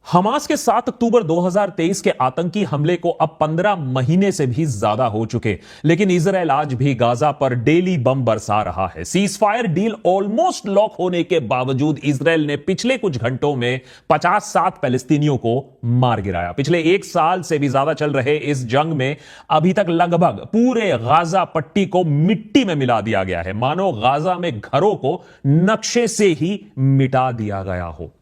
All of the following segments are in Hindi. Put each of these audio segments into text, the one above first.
हमास के 7 अक्टूबर 2023 के आतंकी हमले को अब 15 महीने से भी ज्यादा हो चुके, लेकिन इजराइल आज भी गाजा पर डेली बम बरसा रहा है। सीजफायर डील ऑलमोस्ट लॉक होने के बावजूद इजराइल ने पिछले कुछ घंटों में 57 पैलेस्तीनियों को मार गिराया। पिछले एक साल से भी ज्यादा चल रहे इस जंग में अभी तक लगभग पूरे गाजा पट्टी को मिट्टी में मिला दिया गया है, मानो गाजा में घरों को नक्शे से ही मिटा दिया गया हो।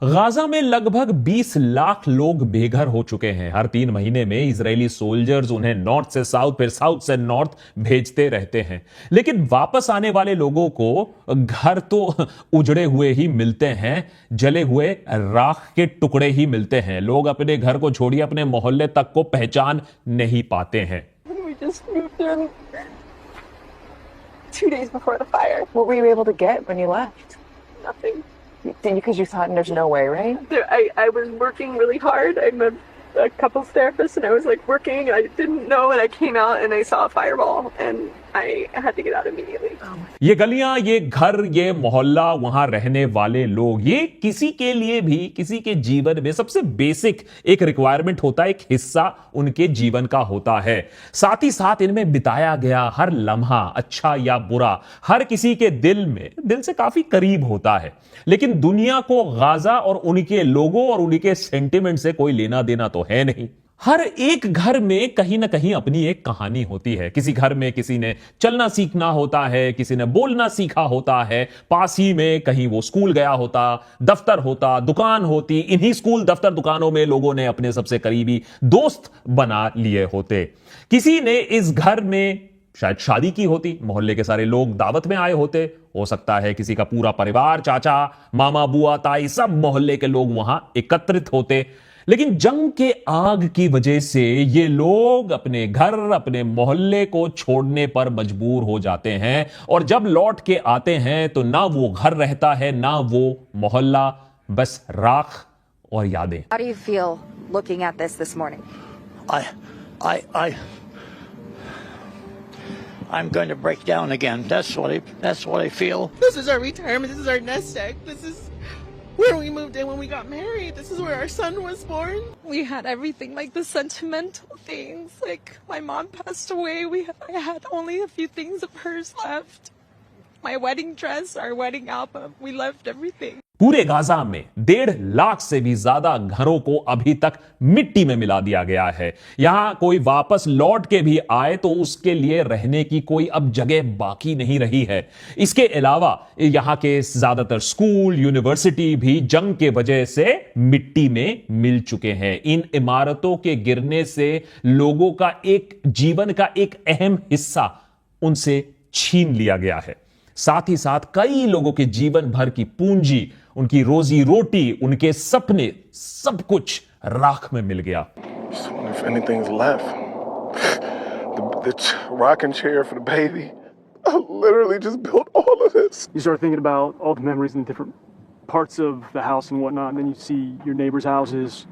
गाजा में लगभग 20 लाख लोग बेघर हो चुके हैं। हर 3 महीने में इजरायली सोल्जर्स उन्हें नॉर्थ से साउथ फिर साउथ से नॉर्थ भेजते रहते हैं, लेकिन वापस आने वाले लोगों को घर तो उजड़े हुए ही मिलते हैं, जले हुए राख के टुकड़े ही मिलते हैं। लोग अपने घर को छोड़िए अपने मोहल्ले तक को पहचान नहीं पाते हैं। We just moved in 2 days before the fire. What were you able to get when you left? Nothing. Because you thought there's no way, right? I was working really hard. I'm a couples therapist, and I was like working. I didn't know, and I came out and I saw a fireball, and I had to get out immediately. ये गलियां, ये घर, ये मोहल्ला, वहां रहने वाले लोग, ये किसी के लिए भी किसी के जीवन में सबसे बेसिक एक रिक्वायरमेंट होता है, एक हिस्सा उनके जीवन का होता है। साथ ही साथ इनमें बिताया गया हर लम्हा, अच्छा या बुरा, हर किसी के दिल से काफी करीब होता है। लेकिन दुनिया को गाजा और उनके लोगों और उनके सेंटिमेंट से कोई लेना देना तो है नहीं। हर एक घर में कहीं ना कहीं अपनी एक कहानी होती है। किसी घर में किसी ने चलना सीखना होता है, किसी ने बोलना सीखा होता है, पास ही में कहीं वो स्कूल गया होता, दफ्तर होता, दुकान होती। इन्हीं स्कूल दफ्तर दुकानों में लोगों ने अपने सबसे करीबी दोस्त बना लिए होते। किसी ने इस घर में शायद शादी की होती, मोहल्ले के सारे लोग दावत में आए होते, हो सकता है किसी का पूरा परिवार, चाचा, मामा, बुआ, ताई, सब मोहल्ले के लोग वहां एकत्रित होते। लेकिन जंग के आग की वजह से ये लोग अपने घर, अपने मोहल्ले को छोड़ने पर मजबूर हो जाते हैं, और जब लौट के आते हैं तो ना वो घर रहता है, ना वो मोहल्ला, बस राख और यादें। How do you feel looking at this morning? I'm going to break down again. That's what I feel. This is our retirement. This is our nest egg. This is where we moved in when we got married. This is where our son was born. We had everything, like the sentimental things. Like my mom passed away. I had only a few things of hers left. My wedding dress, our wedding album. We left everything. पूरे गाजा में 1.5 लाख से भी ज्यादा घरों को अभी तक मिट्टी में मिला दिया गया है। यहां कोई वापस लौट के भी आए तो उसके लिए रहने की कोई अब जगह बाकी नहीं रही है। इसके अलावा यहां के ज्यादातर स्कूल, यूनिवर्सिटी भी जंग के वजह से मिट्टी में मिल चुके हैं। इन इमारतों के गिरने से लोगों का एक जीवन का एक अहम हिस्सा उनसे छीन लिया गया है। साथ ही साथ कई लोगों के जीवन भर की पूंजी, उनकी रोजी रोटी, उनके सपने, सब कुछ राख में मिल गया। If anything's left, the rocking chair for the baby. I literally just built all of this. You start thinking about all the memories in different parts of the house and whatnot, and then you see your neighbors' houses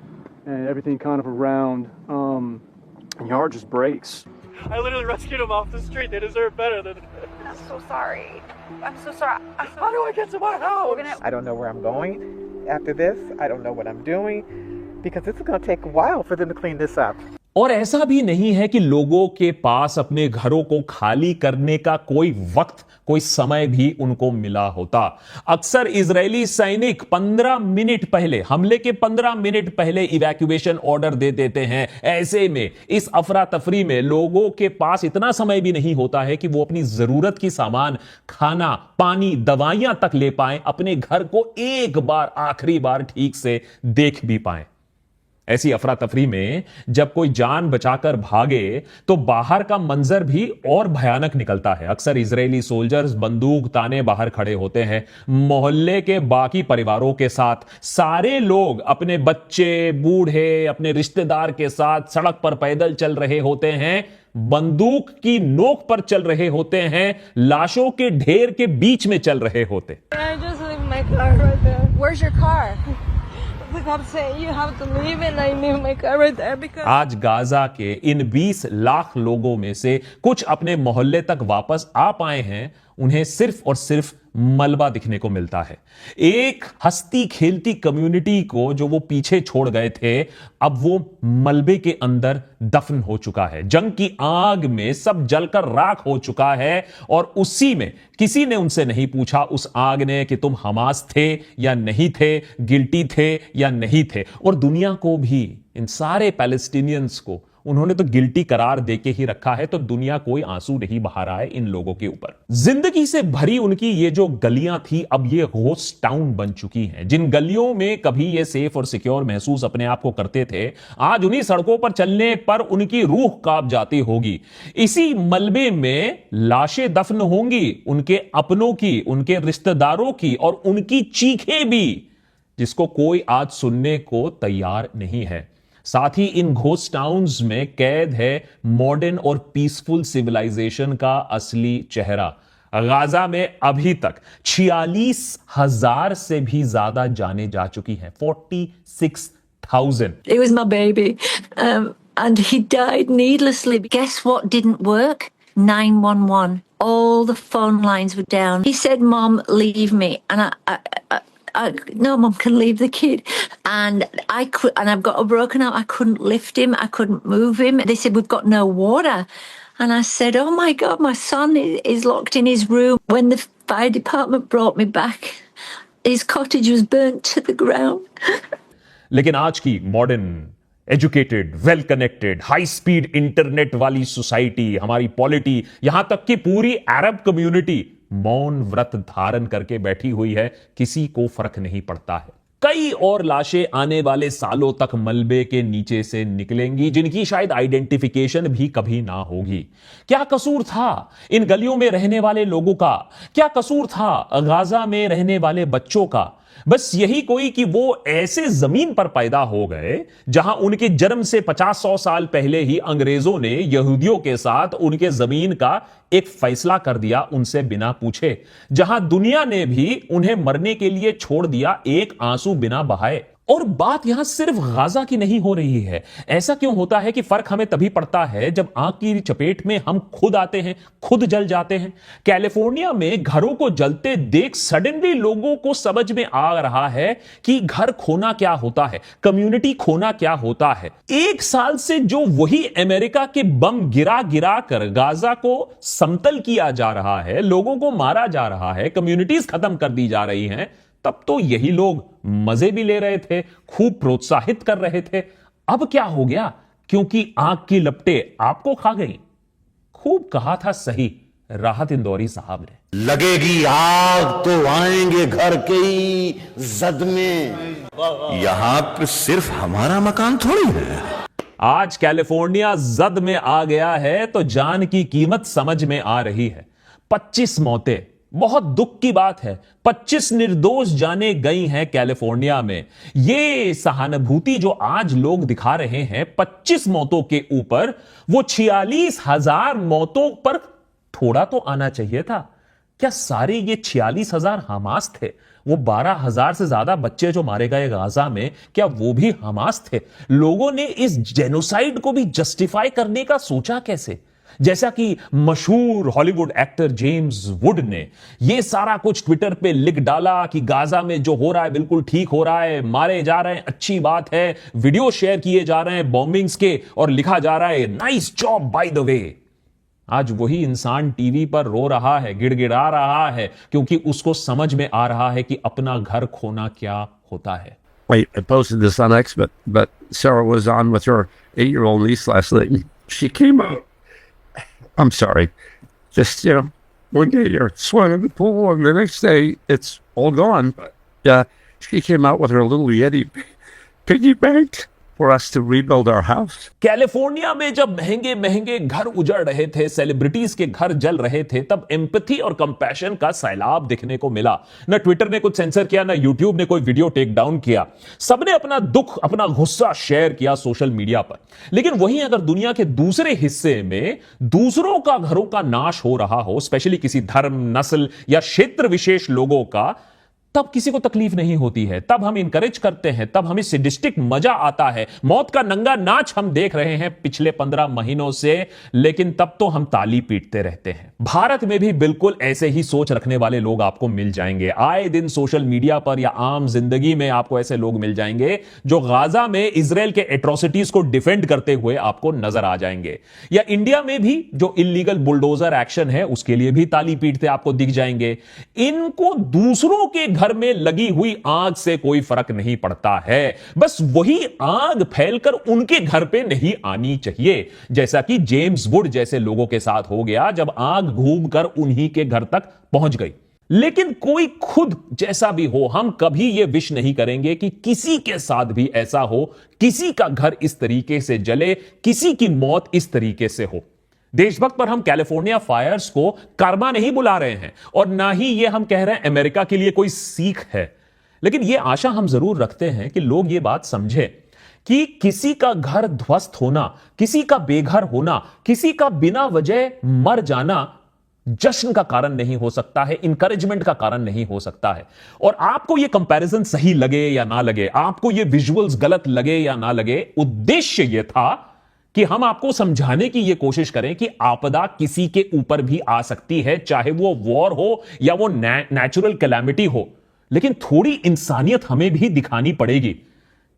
and everything kind of around, and your heart just breaks. I literally rescued them off the street. They deserve better than this. I'm so sorry. How do I get to my house? I don't know where I'm going after this. I don't know what I'm doing because this is going to take a while for them to clean this up. और ऐसा भी नहीं है कि लोगों के पास अपने घरों को खाली करने का कोई वक्त, कोई समय भी उनको मिला होता। अक्सर इजरायली सैनिक 15 मिनट पहले, हमले के 15 मिनट पहले इवैक्यूएशन ऑर्डर दे देते हैं। ऐसे में इस अफरा तफरी में लोगों के पास इतना समय भी नहीं होता है कि वो अपनी जरूरत की सामान, खाना, पानी, दवाइयां तक ले पाएं, अपने घर को एक बार, आखिरी बार ठीक से देख भी पाएं। ऐसी अफरा तफरी में जब कोई जान बचाकर भागे तो बाहर का मंजर भी और भयानक निकलता है। अक्सर इजरायली सोल्जर्स बंदूक ताने बाहर खड़े होते हैं, मोहल्ले के बाकी परिवारों के साथ। सारे लोग अपने बच्चे, बूढ़े, अपने रिश्तेदार के साथ सड़क पर पैदल चल रहे होते हैं, बंदूक की नोक पर चल रहे होते हैं, लाशों के ढेर के बीच में चल रहे होते। I just leave my car right there. Where's your car? The cop said you have to leave, and I leave my car right there because. आज गाजा के इन 20 लाख लोगों में से कुछ अपने मोहल्ले तक वापस आ पाए हैं। उन्हें सिर्फ और सिर्फ मलबा दिखने को मिलता है। एक हंसती खेलती कम्युनिटी को जो वो पीछे छोड़ गए थे, अब वो मलबे के अंदर दफन हो चुका है। जंग की आग में सब जलकर राख हो चुका है और उसी में किसी ने उनसे नहीं पूछा उस आग ने कि तुम हमास थे या नहीं थे, गिल्टी थे या नहीं थे। और दुनिया को भी, इन सारे पैलेस्टीनियंस को उन्होंने तो गिल्टी करार देके ही रखा है, तो दुनिया कोई आंसू नहीं बहा रहा है इन लोगों के ऊपर। जिंदगी से भरी उनकी ये जो गलियां थी, अब ये घोस्ट टाउन बन चुकी हैं। जिन गलियों में कभी ये सेफ और सिक्योर महसूस अपने आप को करते थे, आज उन्हीं सड़कों पर चलने पर उनकी रूह कांप जाती होगी। इसी मलबे में लाशें दफन होंगी, उनके अपनों की, उनके रिश्तेदारों की, और उनकी चीखें भी, जिसको कोई आज सुनने को तैयार नहीं है। साथ ही इन घोस्ट टाउन्स में कैद है मॉडर्न और पीसफुल सिविलाइजेशन का असली चेहरा। गाजा में अभी तक 46,000 से भी ज्यादा जाने जा चुकी हैं। 46,000। It was my baby, and he died needlessly. Guess what didn't work? 911. All the phone lines were down. He said, "Mom, leave me," and no, Mum can leave the kid. And I've got a broken arm. I couldn't lift him. I couldn't move him. They said, "We've got no water." And I said, "Oh my God, my son is locked in his room." When the fire department brought me back, his cottage was burnt to the ground. लेकिन आज की modern, educated, well connected, high speed internet वाली सोसाइटी, हमारी पॉलिटी, यहां तक कि पूरी अरब कम्युनिटी मौन व्रत धारण करके बैठी हुई है। किसी को फर्क नहीं पड़ता है। कई और लाशें आने वाले सालों तक मलबे के नीचे से निकलेंगी, जिनकी शायद आइडेंटिफिकेशन भी कभी ना होगी। क्या कसूर था इन गलियों में रहने वाले लोगों का? क्या कसूर था गाजा में रहने वाले बच्चों का? बस यही कोई कि वो ऐसे जमीन पर पैदा हो गए जहां उनके जन्म से 50-100 साल पहले ही अंग्रेजों ने यहूदियों के साथ उनके जमीन का एक फैसला कर दिया, उनसे बिना पूछे। जहां दुनिया ने भी उन्हें मरने के लिए छोड़ दिया, एक आंसू बिना बहाए। और बात यहां सिर्फ गाजा की नहीं हो रही है। ऐसा क्यों होता है कि फर्क हमें तभी पड़ता है जब आग की चपेट में हम खुद आते हैं, खुद जल जाते हैं। कैलिफोर्निया में घरों को जलते देख सडनली लोगों को समझ में आ रहा है कि घर खोना क्या होता है, कम्युनिटी खोना क्या होता है। एक साल से जो वही अमेरिका के बम गिरा गिरा कर गाजा को समतल किया जा रहा है, लोगों को मारा जा रहा है, कम्युनिटीज खत्म कर दी जा रही हैं, तब तो यही लोग मजे भी ले रहे थे, खूब प्रोत्साहित कर रहे थे। अब क्या हो गया? क्योंकि आग की लपटें आपको खा गई। खूब कहा था सही राहत इंदौरी साहब ने, लगेगी आग तो आएंगे घर के ही जद में। यहां पे सिर्फ हमारा मकान थोड़ी है। आज कैलिफोर्निया जद में आ गया है तो जान की कीमत समझ में आ रही है। 25 मौतें, बहुत दुख की बात है। 25 निर्दोष जाने गई हैं कैलिफोर्निया में। ये सहानुभूति जो आज लोग दिखा रहे हैं 25 मौतों के ऊपर, वो 46,000 मौतों पर थोड़ा तो आना चाहिए था। क्या सारे ये 46,000 हमास थे? वो 12,000 से ज्यादा बच्चे जो मारे गए गाजा में, क्या वो भी हमास थे? लोगों ने इस जेनोसाइड को भी जस्टिफाई करने का सोचा कैसे? जैसा कि मशहूर हॉलीवुड एक्टर जेम्स वुड ने यह सारा कुछ ट्विटर पे लिख डाला कि गाजा में जो हो रहा है बिल्कुल ठीक हो रहा है, मारे जा रहे हैं, अच्छी बात है, वीडियो शेयर किए जा रहे हैं बॉम्बिंग्स के, और लिखा जा रहा है nice job by the way. आज वही इंसान टीवी पर रो रहा है, गिड़गिड़ा रहा है, क्योंकि उसको समझ में आ रहा है कि अपना घर खोना क्या होता है। Wait, I posted this on X, but Sarah was on with her 8-year-old niece last night. She came out. I'm sorry. Just, one day you're swimming in the pool and the next day it's all gone. But she came out with her little Yeti piggy bank for us to rebuild our house. California में जब महंगे महंगे घर उजड़ रहे थे, सेलिब्रिटीज के घर जल रहे थे, तब एम्पैथी और कंपैशन का सैलाब देखने को मिला। न ट्विटर ने कुछ सेंसर किया, न यूट्यूब ने कोई वीडियो टेक डाउन किया। सबने अपना दुख, अपना गुस्सा शेयर किया सोशल मीडिया पर। लेकिन वहीं अगर दुनिया के दूसरे हिस्से में दूसरों का घरों का नाश हो रहा हो, स्पेशली किसी धर्म, नस्ल या क्षेत्र विशेष लोगों का, तब किसी को तकलीफ नहीं होती है, तब हम इंकरेज करते हैं, तब हमें सैडिस्टिक मजा आता है। मौत का नंगा नाच हम देख रहे हैं पिछले 15 महीनों से, लेकिन तब तो हम ताली पीटते रहते हैं। भारत में भी बिल्कुल ऐसे ही सोच रखने वाले लोग आपको मिल जाएंगे। आए दिन सोशल मीडिया पर या आम जिंदगी में आपको ऐसे लोग मिल जाएंगे जो गाजा में इजराइल के एट्रोसिटीज को डिफेंड करते हुए आपको नजर आ जाएंगे। या इंडिया में भी जो इलीगल बुलडोजर एक्शन है उसके लिए भी ताली पीटते आपको दिख जाएंगे। इनको दूसरों के घर में लगी हुई आग से कोई फर्क नहीं पड़ता है, बस वही आग फैलकर उनके घर पे नहीं आनी चाहिए, जैसा कि जेम्स वुड जैसे लोगों के साथ हो गया जब आग घूमकर उन्हीं के घर तक पहुंच गई। लेकिन कोई खुद जैसा भी हो, हम कभी यह विश नहीं करेंगे कि किसी के साथ भी ऐसा हो, किसी का घर इस तरीके से जले, किसी की मौत इस तरीके से हो। देशभक्त पर हम कैलिफोर्निया फायर्स को कर्मा नहीं बुला रहे हैं और ना ही ये हम कह रहे हैं अमेरिका के लिए कोई सीख है, लेकिन ये आशा हम जरूर रखते हैं कि लोग ये बात समझे कि किसी का घर ध्वस्त होना, किसी का बेघर होना, किसी का बिना वजह मर जाना जश्न का कारण नहीं हो सकता है, इंकरेजमेंट का कारण नहीं हो सकता है। और आपको यह कंपैरिजन सही लगे या ना लगे, आपको ये विजुअल्स गलत लगे या ना लगे, उद्देश्य यह था कि हम आपको समझाने की यह कोशिश करें कि आपदा किसी के ऊपर भी आ सकती है, चाहे वो वॉर हो या वो नेचुरल कैलामिटी हो, लेकिन थोड़ी इंसानियत हमें भी दिखानी पड़ेगी।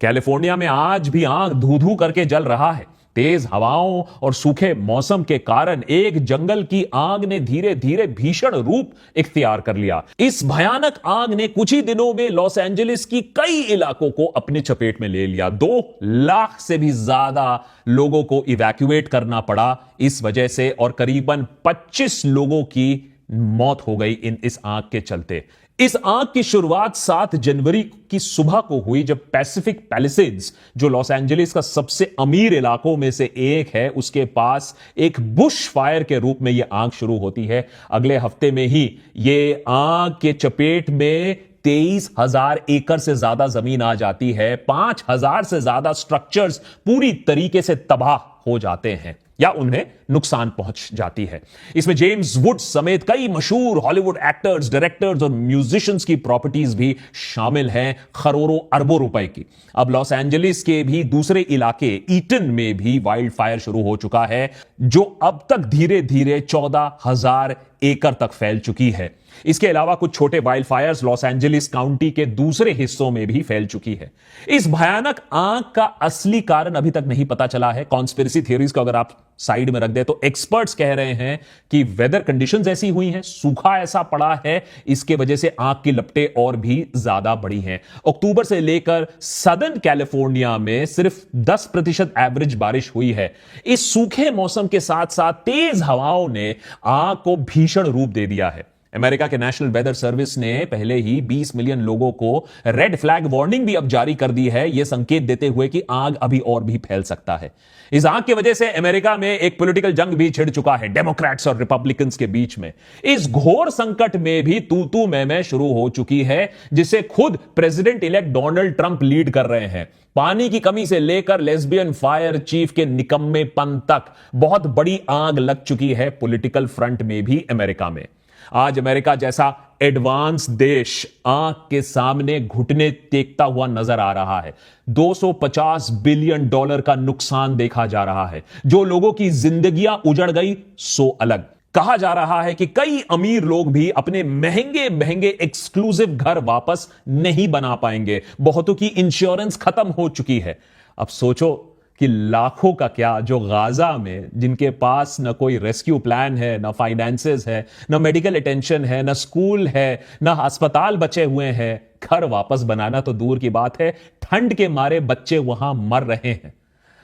कैलिफोर्निया में आज भी आग धू धू करके जल रहा है। तेज हवाओं और सूखे मौसम के कारण एक जंगल की आग ने धीरे धीरे भीषण रूप इख्तियार कर लिया। इस भयानक आग ने कुछ ही दिनों में लॉस एंजलिस की कई इलाकों को अपने चपेट में ले लिया। 2 लाख से भी ज्यादा लोगों को इवैक्यूएट करना पड़ा इस वजह से, और करीबन 25 लोगों की मौत हो गई इस आग के चलते। इस आग की शुरुआत 7 जनवरी की सुबह को हुई, जब पैसिफिक पैलिसेड्स, जो लॉस एंजलिस का सबसे अमीर इलाकों में से एक है, उसके पास एक बुश फायर के रूप में यह आग शुरू होती है। अगले हफ्ते में ही यह आग के चपेट में 23,000 एकड़ से ज्यादा जमीन आ जाती है। 5,000 से ज्यादा स्ट्रक्चर्स पूरी तरीके से तबाह हो जाते हैं या उन्हें नुकसान पहुंच जाती है। इसमें जेम्स वुड समेत कई मशहूर हॉलीवुड एक्टर्स, डायरेक्टर्स और म्यूजिशियंस की प्रॉपर्टीज भी शामिल हैं, करोड़ों अरबों रुपए की। अब लॉस एंजलिस के भी दूसरे इलाके ईटन में भी वाइल्ड फायर शुरू हो चुका है, जो अब तक धीरे धीरे 14,000 एकड़ तक फैल चुकी है। इसके अलावा कुछ छोटे wild Fyers Los Angeles county के दूसरे हिस्सों में भी फैल चुकी है। इस भयानक आग का असली कारण अभी तक नहीं पता चला है। कॉन्स्पिरेसी थ्योरीज को अगर आप साइड में रख दे तो एक्सपर्ट्स कह रहे हैं कि वेदर कंडीशंस ऐसी हुई हैं, सूखा ऐसा पड़ा है, इसके वजह से आग की लपटें और भी ज्यादा बढ़ी हैं। अक्टूबर से लेकर सदर्न कैलिफोर्निया में सिर्फ 10% एवरेज बारिश हुई है। इस सूखे मौसम के साथ साथ तेज हवाओं ने आग को भीषण रूप दे दिया है। अमेरिका के नेशनल वेदर सर्विस ने पहले ही 20 मिलियन लोगों को रेड फ्लैग वार्निंग भी अब जारी कर दी है, यह संकेत देते हुए कि आग अभी और भी फैल सकता है। इस आग की वजह से अमेरिका में एक पॉलिटिकल जंग भी छिड़ चुका है डेमोक्रेट्स और रिपब्लिकन्स के बीच में। इस घोर संकट में भी तू मैं शुरू हो चुकी है, जिसे खुद president elect Donald Trump lead कर रहे हैं। पानी की कमी से लेकर लेस्बियन फायर चीफ के निकम्मेपन तक बहुत बड़ी आग लग चुकी है पॉलिटिकल फ्रंट में भी अमेरिका में। आज अमेरिका जैसा एडवांस देश आग के सामने घुटने टेकता हुआ नजर आ रहा है। $250 बिलियन का नुकसान देखा जा रहा है। जो लोगों की जिंदगियां उजड़ गई सो अलग। कहा जा रहा है कि कई अमीर लोग भी अपने महंगे महंगे एक्सक्लूसिव घर वापस नहीं बना पाएंगे। बहुतों की इंश्योरेंस खत्म हो चुकी है। अब सोचो कि लाखों का क्या, जो गाजा में जिनके पास न कोई रेस्क्यू प्लान है, न फाइनेंसेस है, न मेडिकल अटेंशन है, न स्कूल है, न अस्पताल बचे हुए हैं। घर वापस बनाना तो दूर की बात है, ठंड के मारे बच्चे वहां मर रहे हैं।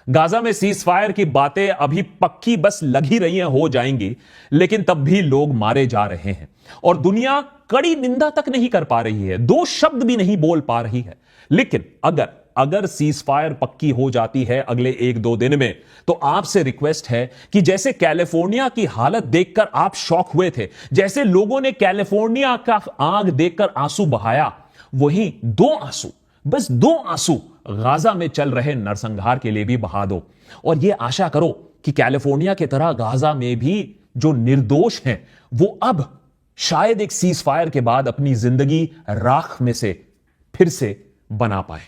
गाजा में सीज फायर की बातें अभी पक्की बस लग ही रही हैं, हो जाएंगी, लेकिन तब भी लोग मारे जा रहे हैं और दुनिया कड़ी निंदा तक नहीं कर पा रही है, 2 शब्द भी नहीं बोल पा रही है। लेकिन अगर सीज फायर पक्की हो जाती है अगले 1-2 दिन में, तो आपसे रिक्वेस्ट है कि जैसे कैलिफोर्निया की हालत देखकर आप शॉक हुए थे, जैसे लोगों ने कैलिफोर्निया का आग देखकर आंसू बहाया, वही 2 आंसू, बस 2 आंसू गाजा में चल रहे नरसंहार के लिए भी बहा दो। और यह आशा करो कि कैलिफोर्निया की तरह गाजा में भी जो निर्दोष हैं वो अब शायद एक सीज फायर के बाद अपनी जिंदगी राख में से फिर से बना पाए।